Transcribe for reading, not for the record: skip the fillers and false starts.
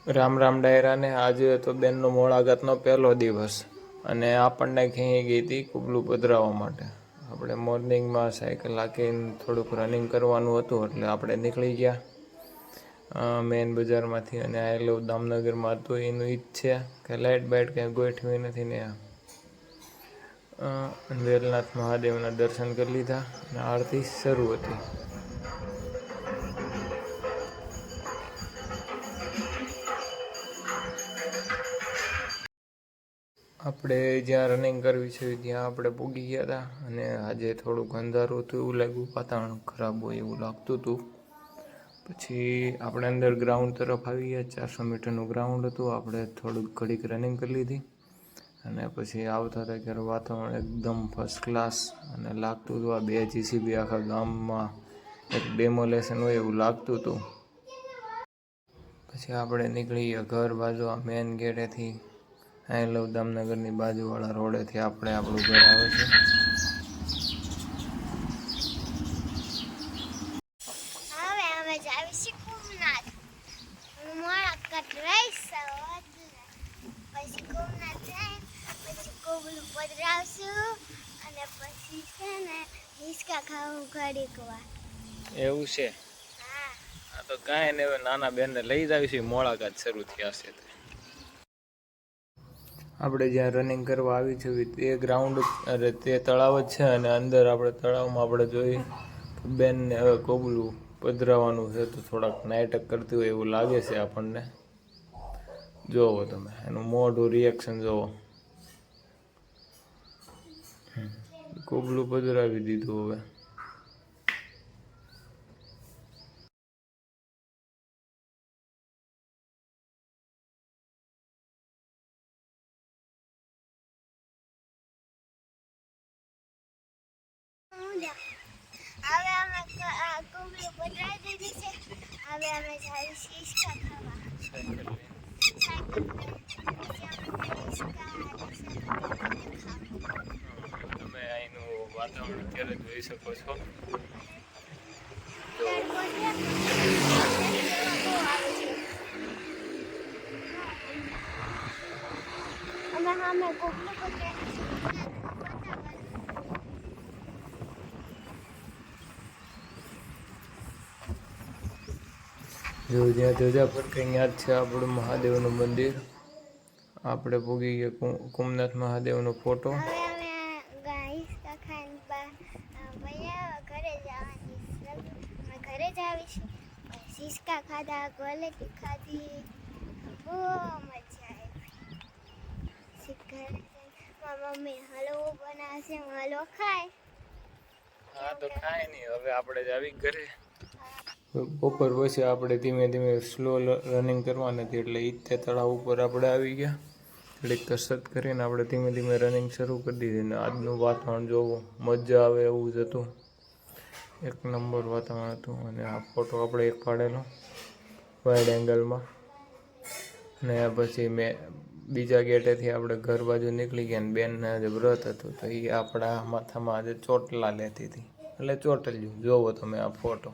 રામ રામ ડાયરાને. આજે તો બેનનો મોળાગતનો પહેલો દિવસ અને આપણને ખેંચી ગઈ હતી કુબલું પધરાવવા માટે. આપણે મોર્નિંગમાં સાયકલ હાંકીને થોડુંક રનિંગ કરવાનું હતું એટલે આપણે નીકળી ગયા મેઇન બજારમાંથી. અને આવેલું દામનગરમાં હતું એનું ઈ જ છે કે લાઇટ બાઇટ કંઈ ગોઠવી નથી ને. વેલનાથ મહાદેવના દર્શન કરી લીધા અને આરતી શરૂ હતી. આપણે જ્યાં રનિંગ કરવી છે ત્યાં આપણે પૂગી ગયા હતા. અને આજે થોડુંક અંધારું હતું એવું લાગ્યું, વાતાવરણ ખરાબ હોય એવું લાગતું હતું. પછી આપણે અંદર ગ્રાઉન્ડ તરફ આવી ગયા. 400 મીટરનું ગ્રાઉન્ડ હતું. આપણે થોડુંક ઘડીક રનિંગ કરી લીધી અને પછી આવતા હતા ત્યારે વાતાવરણ એકદમ ફર્સ્ટ ક્લાસ અને લાગતું હતું આ 2 જીસીબી આખા ગામમાં એક ડેમોલેશન હોય એવું લાગતું હતું. પછી આપણે નીકળી ગયા ઘર બાજુ. આ મેઇન ગેટેથી અહીં લવ દામનગરની બાજુવાળા રોડેથી આપણું ઘર આવે છે. હવે અમે જાવીશું કુમનાથ. મોળાગત રહીશું, પછી કુમનાથ જઈને પછી કુબલું પધરાવશું અને પછી છે ને હિંચકા ખાવું ઘડીક વાર. એવું છે? હા. આ તો કાંઈ નહીં, હવે નાના બેનને લઈ જ આવીશું. મોળાગત શરૂ થયા છે. આપણે જ્યાં રનિંગ કરવા આવી છે તે ગ્રાઉન્ડ તે તળાવ જ છે. અને અંદર આપણે તળાવમાં આપણે જોઈએ બેનને હવે કોબલું પધરાવવાનું છે તો થોડાક નાટક કરતી હોય એવું લાગે છે આપણને. જોવો તમે એનું મોઢું રિએક્શન જોવો. કોબલું પધરાવી દીધું. હવે હવે અમે કુબલું પધરાવી દીધી છે. હવે અમે જાવીશું હિંચકા ખાવા. તમે અહીંનું વાતાવરણ અત્યારે જોઈ શકો છો. અમે સામે કુબલું પધરાવી જો જ્યાં ધજા ફરકે ત્યાં જ છે આપણું મહાદેવનું મંદિર. આપણે પૂગી ગયા કુમનાથ મહાદેવનો ફોટો. હવે અમે હિંચકા ખાઈને ઘરે જવાની. અમે ઘરે જ આવીશું. હિંચકા ખાધા, ગોલેટી ખાધી, બહુ મજા આવી. ઘરે મારી મમ્મી હલવો બનાવશે, હું હલવો ખાય. હા તો કાંઈ નહીં, હવે આપણે જ આવી ઘરે. બપોર પછી આપણે ધીમે ધીમે સ્લો રનિંગ કરવાની હતી એટલે ઈ તે તળાવ ઉપર આપણે આવી ગયા. થોડીક કસરત કરીને આપણે ધીમે ધીમે રનિંગ શરૂ કરી દીધી. અને આજનું વાતાવરણ જોવું મજા આવે એવું જ હતું. એક નંબર વાતાવરણ હતું. અને આ ફોટો આપણે એક પાડેલો વાઇડ એંગલમાં. અને પછી મેં બીજા ગેટેથી આપણે ઘર બાજુ નીકળી ગયા. અને બેનને આજે વ્રત હતું તો એ આપણા માથામાં આજે ચોટલા લેતી હતી. એટલે ચોટલ્યું જોવો તમે આ ફોટો.